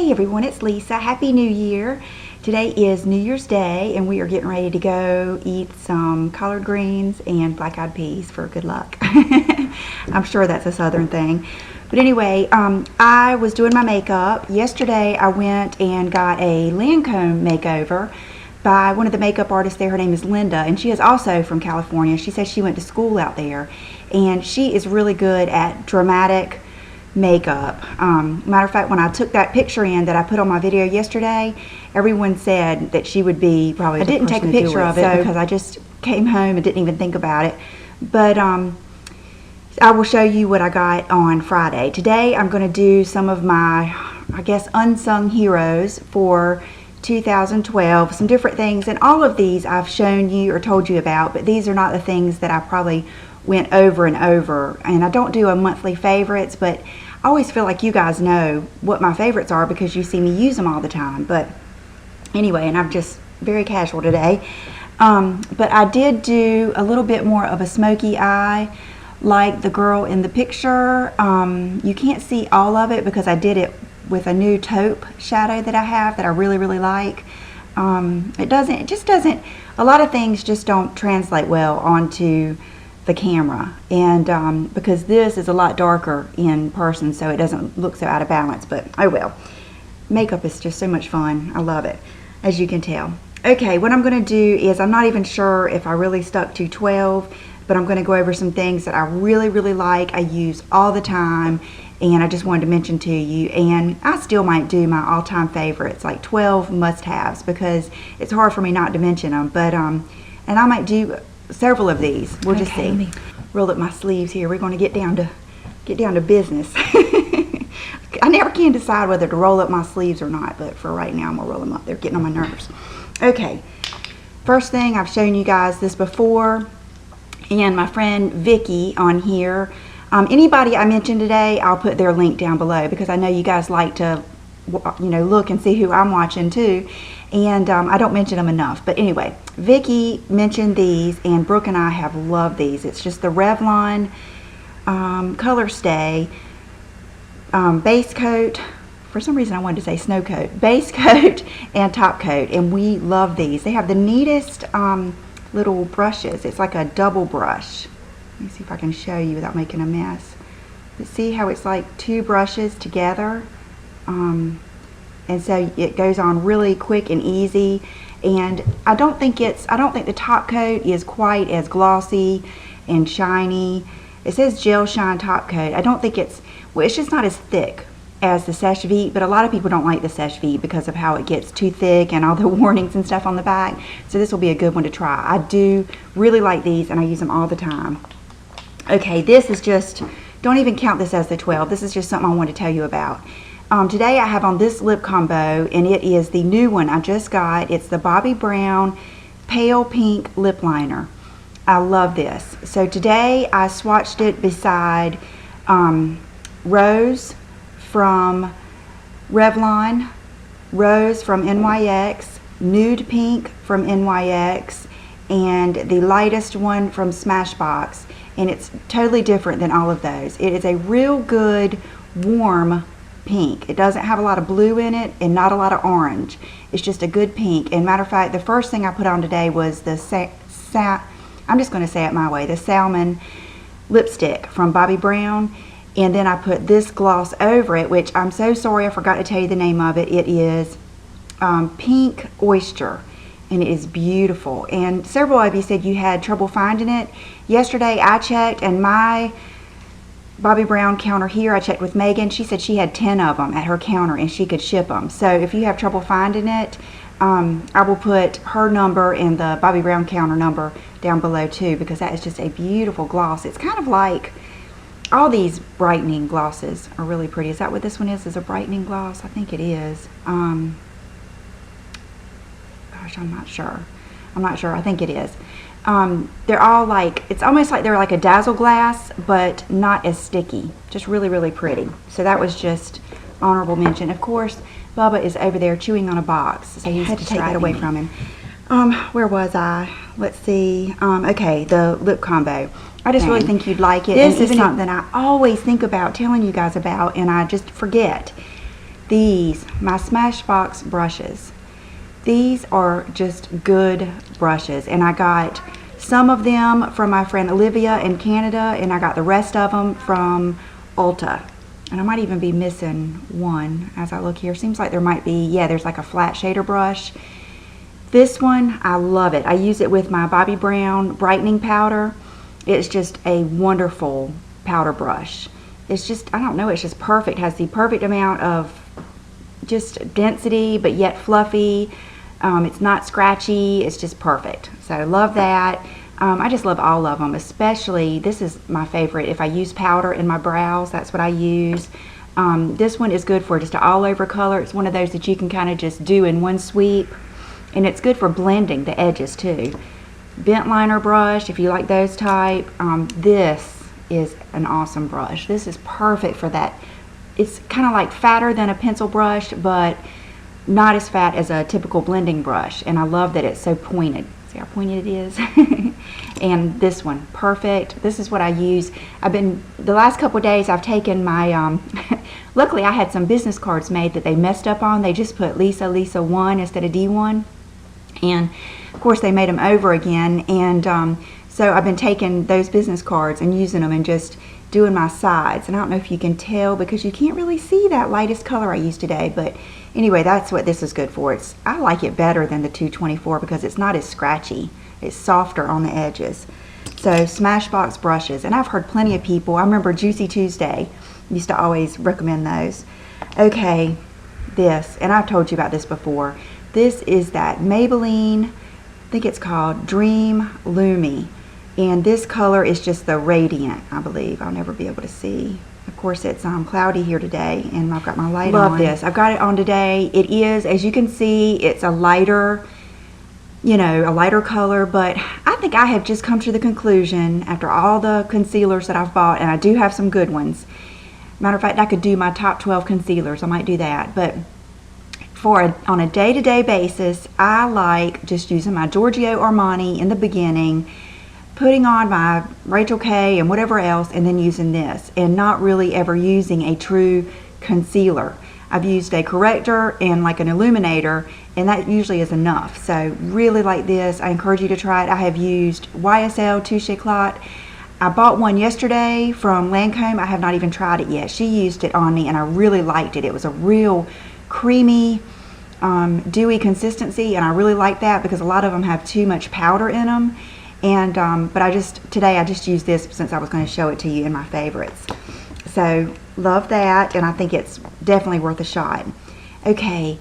Hey everyone, it's Lisa. Happy New Year. Today is New Year's Day and we are getting ready to go eat some collard greens and black-eyed peas for good luck. I'm sure that's a southern thing. But anyway, I was doing my makeup. Yesterday I went and got a Lancome makeover by one of the makeup artists there. Her name is Linda, and she is also from California. She says she went to school out there, and she is really good at dramatic makeup. Matter of fact, when I took that picture in that I put on my video yesterday, everyone said that she would be probably I didn't take a picture of it because I just came home and didn't even think about it. But I will show you what I got on Friday. Today I'm going to do some of my, I guess, unsung heroes for 2012, some different things, and all of these I've shown you or told you about, but these are not the things that I probably went over and over. And I don't do a monthly favorites, but I always feel like you guys know what my favorites are because you see me use them all the time. But anyway, and I'm just very casual today. But I did do a little bit more of a smoky eye like the girl in the picture. You can't see all of it because I did it with a new taupe shadow that I have that I really like. It just doesn't, a lot of things just don't translate well onto the camera, and because this is a lot darker in person, so it doesn't look so out of balance. But oh well, makeup is just so much fun. I love it, as you can tell. Okay, what I'm going to do is, I'm not even sure if I really stuck to 12, but I'm going to go over some things that I really like, I use all the time, and I just wanted to mention to you. And I still might do my all-time favorites, like 12 must-haves, because it's hard for me not to mention them. But and I might do several of these. We'll just see. Let me roll up my sleeves here. We're going to get down to business. I never can decide whether to roll up my sleeves or not, but for right now I'm gonna roll them up. They're getting on my nerves. Okay, first thing, I've shown you guys this before, and my friend Vicky on here. Anybody I mentioned today, I'll put their link down below because I know you guys like to, you know, look and see who I'm watching too. And I don't mention them enough. But anyway, Vicky mentioned these, and Brooke and I have loved these. It's just the Revlon Color Stay base coat. For some reason I wanted to say snow coat. Base coat and top coat. And we love these. They have the neatest little brushes. It's like a double brush. Let me see if I can show you without making a mess. But see how it's like two brushes together? And so it goes on really quick and easy. And I don't think the top coat is quite as glossy and shiny. It says gel shine top coat. I don't think it's just not as thick as the Seche Vite, but a lot of people don't like the Seche Vite because of how it gets too thick and all the warnings and stuff on the back. So this will be a good one to try. I do really like these, and I use them all the time. Okay, this is just, don't even count this as the 12. This is just something I want to tell you about. Today I have on this lip combo, and it is the new one I just got. It's the Bobbi Brown Pale Pink Lip Liner. I love this. So today I swatched it beside Rose from Revlon, Rose from NYX, Nude Pink from NYX, and the lightest one from Smashbox. And it's totally different than all of those. It is a real good warm pink. It doesn't have a lot of blue in it and not a lot of orange. It's just a good pink. And matter of fact, the first thing I put on today was the I'm just going to say it my way, the Salmon lipstick from Bobbi Brown. And then I put this gloss over it, which I'm so sorry I forgot to tell you the name of it. It is Pink Oyster, and it is beautiful. And several of you said you had trouble finding it. Yesterday I checked, and my Bobbi Brown counter here, I checked with Meaghan. She said she had 10 of them at her counter and she could ship them. So if you have trouble finding it, I will put her number and the Bobbi Brown counter number down below too, because that is just a beautiful gloss. It's kind of like, all these brightening glosses are really pretty. Is that what this one is a brightening gloss? I think it is. Gosh, I'm not sure. I think it is. They're all like, it's almost like they're like a Dazzle glass, but not as sticky. Just really pretty. So that was just honorable mention. Of course, Bubba is over there chewing on a box, so he had to take that away from him. Where was I? Let's see. Okay, the lip combo. I just really think you'd like it. This is something I always think about telling you guys about, and I just forget. These, my Smashbox brushes. These are just good brushes, and I got some of them from my friend Olivia in Canada, and I got the rest of them from Ulta. And I might even be missing one as I look here. Seems like there might be, yeah, there's like a flat shader brush. This one, I love it. I use it with my Bobbi Brown brightening powder. It's just a wonderful powder brush. It's just, I don't know, it's just perfect. It has the perfect amount of just density, but yet fluffy. It's not scratchy. It's just perfect. So love that. I just love all of them, especially, this is my favorite. If I use powder in my brows, that's what I use. This one is good for just an all over color. It's one of those that you can kind of just do in one sweep. And it's good for blending the edges too. Bent liner brush, if you like those type. This is an awesome brush. This is perfect for that. It's kind of like fatter than a pencil brush, but not as fat as a typical blending brush. And I love that it's so pointed. See how pointed it is? And this one, perfect. This is what I use. The last couple of days I've taken my, luckily I had some business cards made that they messed up on. They just put Lisa 1 instead of D1. And of course they made them over again. And so I've been taking those business cards and using them and just doing my sides. And I don't know if you can tell because you can't really see that lightest color I used today. But anyway, that's what this is good for. I like it better than the 224 because it's not as scratchy. It's softer on the edges. So Smashbox brushes. And I've heard plenty of people, I remember Juicy Tuesday used to always recommend those. Okay, this, and I've told you about this before. This is that Maybelline, I think it's called DreamLumi. And this color is just the Radiant, I believe. I'll never be able to see. Of course, it's cloudy here today, and I've got my light on. Love this. I've got it on today. It is, as you can see, it's a lighter, you know, a lighter color, but I think I have just come to the conclusion after all the concealers that I've bought, and I do have some good ones. Matter of fact, I could do my top 12 concealers. I might do that, but on a day-to-day basis, I like just using my Giorgio Armani in the beginning, putting on my Rachel K and whatever else, and then using this, and not really ever using a true concealer. I've used a corrector and like an illuminator, and that usually is enough. So really like this. I encourage you to try it. I have used YSL Touche Éclat. I bought one yesterday from Lancome. I have not even tried it yet. She used it on me, and I really liked it. It was a real creamy, dewy consistency, and I really like that because a lot of them have too much powder in them. And but today I just used this since I was going to show it to you in my favorites. So love that, and I think it's definitely worth a shot. Okay,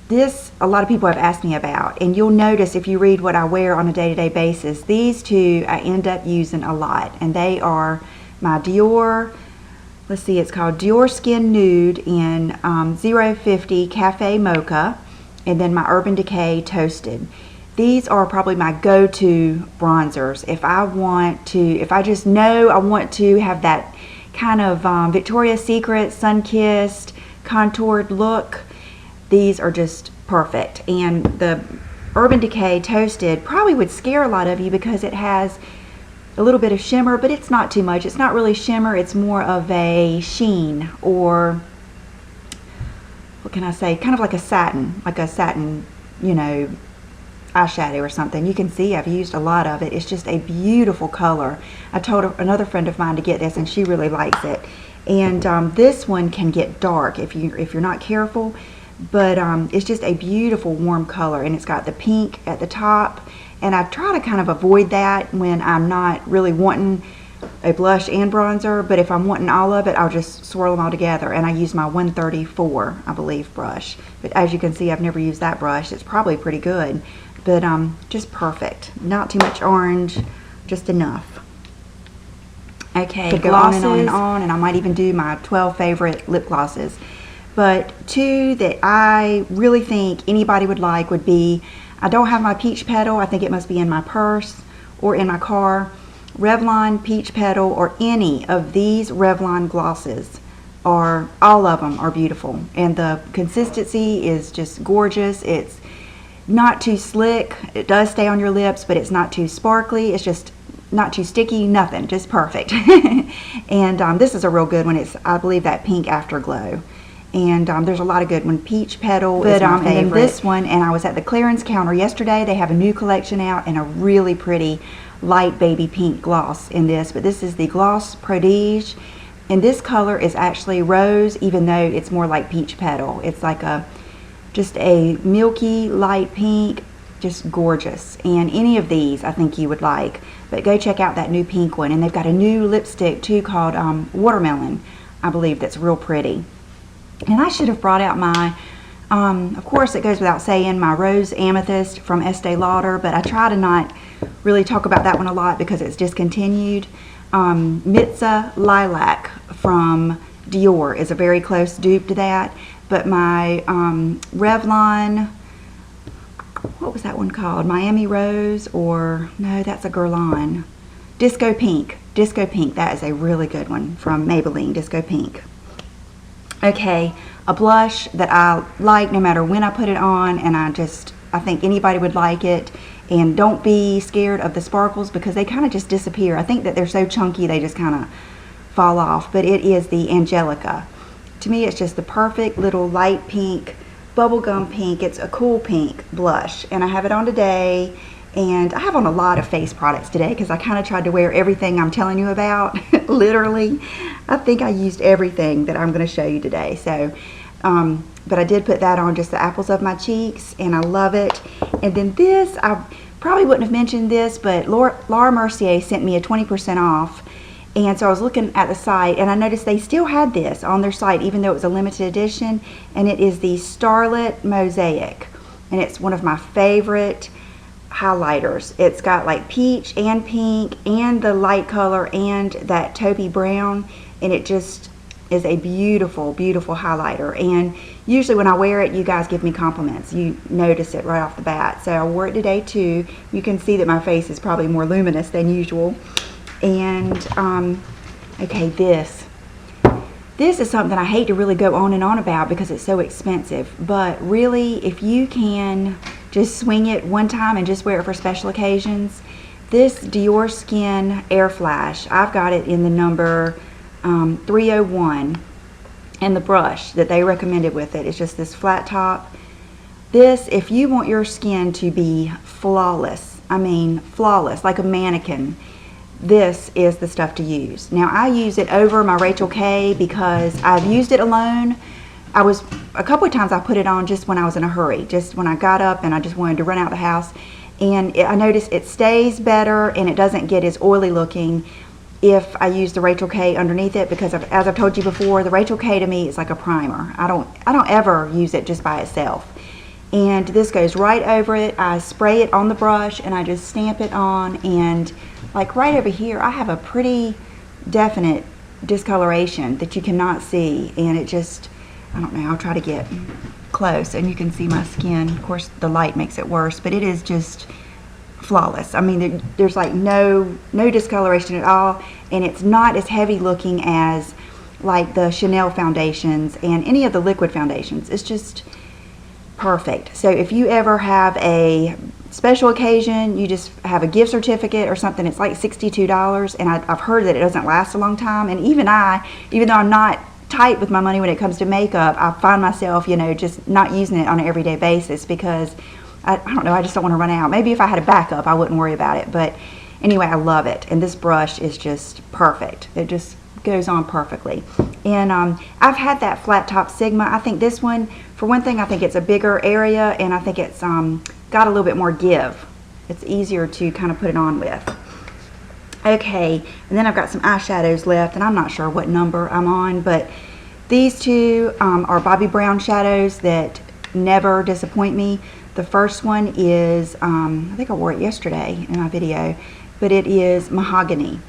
this a lot of people have asked me about, and you'll notice if you read what I wear on a day-to-day basis, these two I end up using a lot, and they are my Dior, let's see, it's called DiorSkin Nude in 050 Cafe Mocha, and then my Urban Decay Toasted. These are probably my go-to bronzers. If I just know I want to have that kind of Victoria's Secret sun-kissed contoured look, these are just perfect. And the Urban Decay Toasted probably would scare a lot of you because it has a little bit of shimmer, but it's not too much. It's not really shimmer, it's more of a sheen, or what can I say, kind of like a satin, you know, eyeshadow or something. You can see I've used a lot of it. It's just a beautiful color. I told another friend of mine to get this, and she really likes it. And this one can get dark if you're not careful, but it's just a beautiful warm color, and it's got the pink at the top, and I try to kind of avoid that when I'm not really wanting a blush and bronzer, but if I'm wanting all of it, I'll just swirl them all together. And I use my 134, I believe, brush. But as you can see, I've never used that brush. It's probably pretty good, but just perfect. Not too much orange, just enough. Okay, could go on and on, and I might even do my 12 favorite lip glosses. But two that I really think anybody would like would be, I don't have my Peach Petal. I think it must be in my purse or in my car. Revlon Peach Petal, or any of these Revlon glosses, all of them are beautiful. And the consistency is just gorgeous. It's not too slick. It does stay on your lips, but it's not too sparkly. It's just not too sticky, nothing, just perfect. And this is a real good one. It's, I believe, that Pink Afterglow. And there's a lot of good one. Peach Petal is my favorite. And then this one, and I was at the clearance counter yesterday. They have a new collection out and a really pretty light baby pink gloss in this. But this is the Gloss Prodige. And this color is actually rose, even though it's more like Peach Petal. It's like just a milky light pink, just gorgeous. And any of these I think you would like. But go check out that new pink one. And they've got a new lipstick too called Watermelon, I believe, that's real pretty. And I should have brought out my, of course it goes without saying, my Rose Amethyst from Estee Lauder, but I try to not really talk about that one a lot because it's discontinued. Mitza Lilac from Dior is a very close dupe to that. But my Revlon, what was that one called? Miami Rose, or no, that's a Guerlain. Disco Pink. Disco Pink, that is a really good one from Maybelline, Disco Pink. Okay, a blush that I like no matter when I put it on, and I think anybody would like it. And don't be scared of the sparkles because they kind of just disappear. I think that they're so chunky they just kind of fall off. But it is the Angelika. To me, it's just the perfect little light pink, bubblegum pink. It's a cool pink blush. And I have it on today. And I have on a lot of face products today because I kind of tried to wear everything I'm telling you about. Literally. I think I used everything that I'm going to show you today. So, but I did put that on, just the apples of my cheeks, and I love it. And then this, I probably wouldn't have mentioned this, but Laura Mercier sent me a 20% off. And so I was looking at the site, and I noticed they still had this on their site, even though it was a limited edition. And it is the Starlet Mosaic. And it's one of my favorite highlighters. It's got like peach and pink and the light color and that taupey brown. And it just is a beautiful, beautiful highlighter. And usually when I wear it, you guys give me compliments. You notice it right off the bat. So I wore it today too. You can see that my face is probably more luminous than usual. And okay, this is something I hate to really go on and on about because it's so expensive. But really, if you can just swing it one time and just wear it for special occasions, this DiorSkin Airflash, I've got it in the number 301, and the brush that they recommended with it is just this flat top. This, if you want your skin to be flawless, I mean flawless, like a mannequin, this is the stuff to use. Now I use it over my Rachel K because I've used it alone. A couple of times I put it on just when I was in a hurry, just when I got up and I just wanted to run out the house. And I noticed it stays better and it doesn't get as oily looking if I use the Rachel K underneath it, because as I've told you before, the Rachel K to me is like a primer. I don't ever use it just by itself. And this goes right over it. I spray it on the brush and I just stamp it on, and like right over here I have a pretty definite discoloration that you cannot see, and it just, I don't know, I'll try to get close and you can see my skin. Of course the light makes it worse, but it is just flawless. I mean, there's like no discoloration at all, and it's not as heavy looking as like the Chanel foundations and any of the liquid foundations. It's just perfect. So if you ever have a special occasion, you just have a gift certificate or something, it's like $62, and I've heard that it doesn't last a long time. And even though I'm not tight with my money when it comes to makeup, I find myself, you know, just not using it on an everyday basis because I don't know, I just don't want to run out. Maybe if I had a backup, I wouldn't worry about it. But anyway, I love it. And this brush is just perfect. It just goes on perfectly. And I've had that flat top Sigma. I think this one, for one thing, I think it's a bigger area, and I think it's got a little bit more give. It's easier to kind of put it on with. Okay, and then I've got some eyeshadows left, and I'm not sure what number I'm on, but these two are Bobbi Brown shadows that never disappoint me. The first one is, I think I wore it yesterday in my video, but it is Mahogany.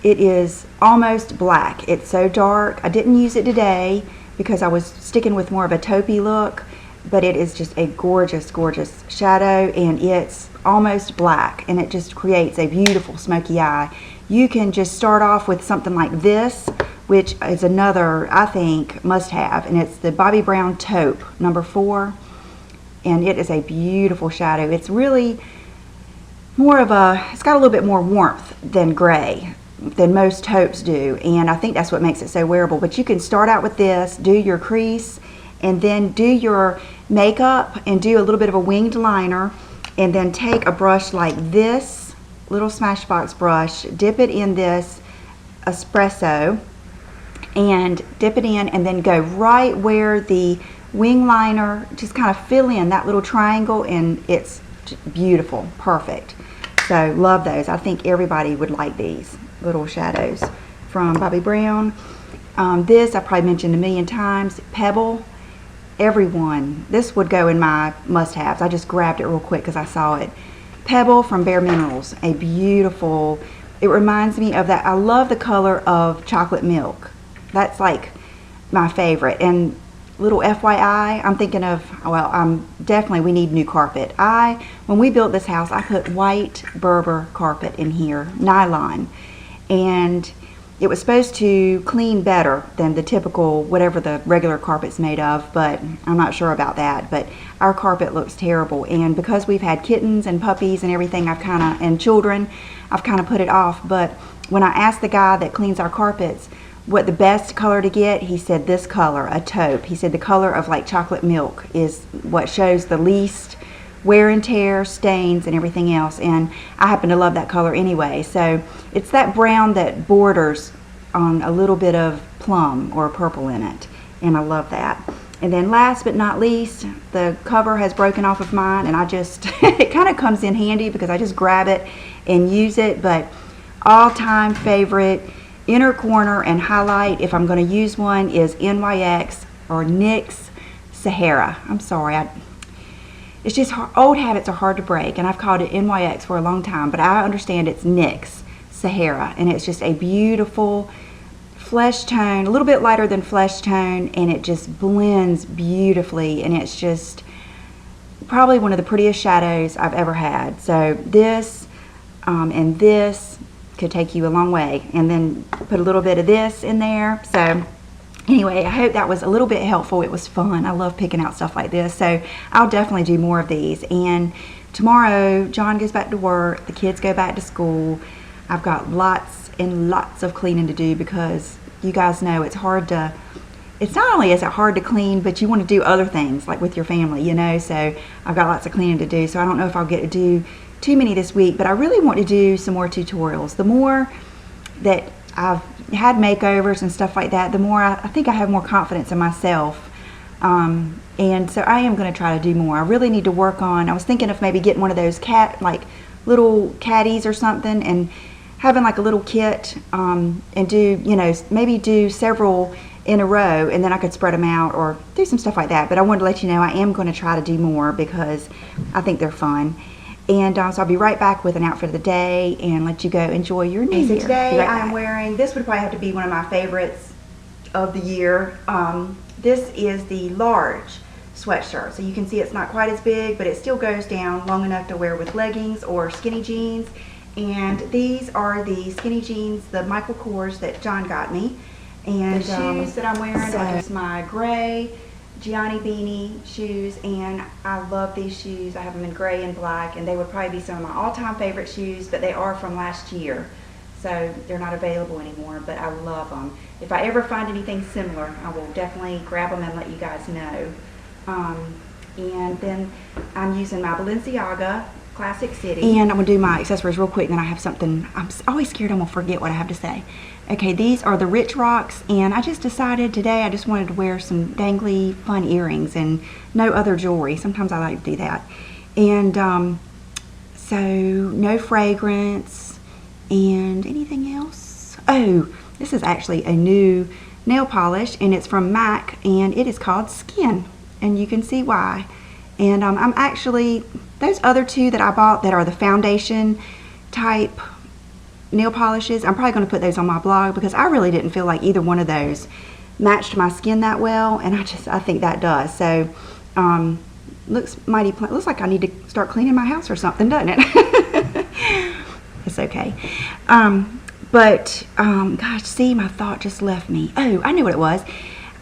It is almost black. It's so dark. I didn't use it today because I was sticking with more of a taupey look, but it is just a gorgeous, gorgeous shadow, and it's almost black, and it just creates a beautiful smoky eye. You can just start off with something like this, which is another, I think, must-have, and it's the Bobbi Brown Taupe number 4. And it is a beautiful shadow. It's really more of a, it's got a little bit more warmth than gray. than most taupes do, and I think that's what makes it so wearable. But you can start out with this, do your crease, and then do your makeup and do a little bit of a winged liner, and then take a brush like this little Smashbox brush, dip it in this espresso and dip it in, and then go right where the wing liner, just kind of fill in that little triangle, and it's beautiful, perfect. So love those. I think everybody would like these little shadows from Bobbi Brown. This I probably mentioned a million times, Pebble. Everyone, this would go in my must-haves. I just grabbed it real quick because I saw it. Pebble from Bare Minerals, a beautiful, it reminds me of that. I love the color of chocolate milk. That's like my favorite. And little FYI, I'm thinking of, well, definitely we need new carpet. When we built this house, I put white Berber carpet in here, nylon, and it was supposed to clean better than the typical, whatever the regular carpet's made of, but I'm not sure about that. But our carpet looks terrible, and because we've had kittens and puppies and everything, and children, I've kind of put it off. But when I asked the guy that cleans our carpets what the best color to get, he said this color, a taupe. He said the color of like chocolate milk is what shows the least wear and tear, stains, and everything else, and I happen to love that color anyway. So it's that brown that borders on a little bit of plum or purple in it, and I love that. And then last but not least, the cover has broken off of mine, and I just it kind of comes in handy because I just grab it and use it. But all-time favorite inner corner and highlight, if I'm going to use one, is NYX or NYX Sahara. I'm sorry, it's just old habits are hard to break, and I've called it NYX for a long time, but I understand it's NYX Sahara, and it's just a beautiful flesh tone, a little bit lighter than flesh tone, and it just blends beautifully, and it's just probably one of the prettiest shadows I've ever had. So this and this could take you a long way, and then put a little bit of this in there. So anyway, I hope that was a little bit helpful. It was fun. I love picking out stuff like this, so I'll definitely do more of these. And tomorrow John goes back to work, the kids go back to school. I've got lots and lots of cleaning to do because you guys know it's hard to, it's not only is it hard to clean, but you want to do other things like with your family, you know. So I've got lots of cleaning to do, so I don't know if I'll get to do too many this week, but I really want to do some more tutorials. The more that I've had makeovers and stuff like that, the more I think I have more confidence in myself, and so I am going to try to do more. I really need to work on, I was thinking of maybe getting one of those like little caddies or something, and having like a little kit, and do, you know, maybe do several in a row, and then I could spread them out or do some stuff like that. But I wanted to let you know I am going to try to do more because I think they're fun. And so I'll be right back with an outfit of the day and let you go enjoy your new year. So today I'm wearing, this would probably have to be one of my favorites of the year. This is the large sweatshirt. So you can see it's not quite as big, but it still goes down long enough to wear with leggings or skinny jeans. And these are the skinny jeans, the Michael Kors that John got me. And the shoes that I'm wearing are just my gray Gianni Beanie shoes, and I love these shoes. I have them in gray and black, and they would probably be some of my all-time favorite shoes, but they are from last year, so they're not available anymore, but I love them. If I ever find anything similar, I will definitely grab them and let you guys know. And then I'm using my Balenciaga Classic City, and I'm going to do my accessories real quick, then I have something. I'm always scared I'm going to forget what I have to say. Okay, these are the Rich Rocks, and I just decided today I just wanted to wear some dangly fun earrings and no other jewelry. Sometimes I like to do that. And so no fragrance and anything else. Oh, this is actually a new nail polish, and it's from MAC, and it is called Skin, and you can see why. And I'm actually, those other two that I bought that are the foundation type nail polishes, I'm probably going to put those on my blog because I really didn't feel like either one of those matched my skin that well, and I think that does. So looks mighty plain. Looks like I need to start cleaning my house or something, doesn't it? It's okay. Gosh, see, my thought just left me. Oh, I knew what it was.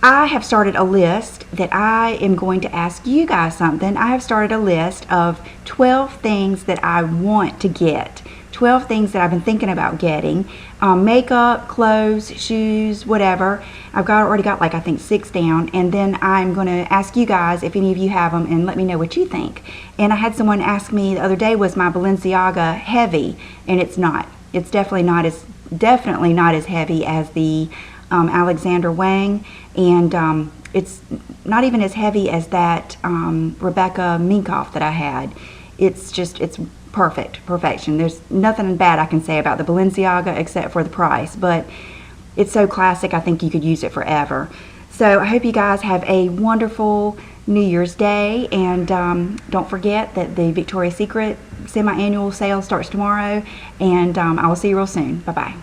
I have started a list that I am going to ask you guys something. I have started a list of 12 things that I want to get. 12 things that I've been thinking about getting. Makeup, clothes, shoes, whatever. I've already got like I think 6 down, and then I'm going to ask you guys if any of you have them and let me know what you think. And I had someone ask me the other day, was my Balenciaga heavy? And it's not. It's definitely not as heavy as the Alexander Wang, and it's not even as heavy as that Rebecca Minkoff that I had. It's perfection. There's nothing bad I can say about the Balenciaga except for the price, but it's so classic, I think you could use it forever. So I hope you guys have a wonderful New Year's Day, and don't forget that the Victoria's Secret semi-annual sale starts tomorrow, and I will see you real soon. Bye-bye.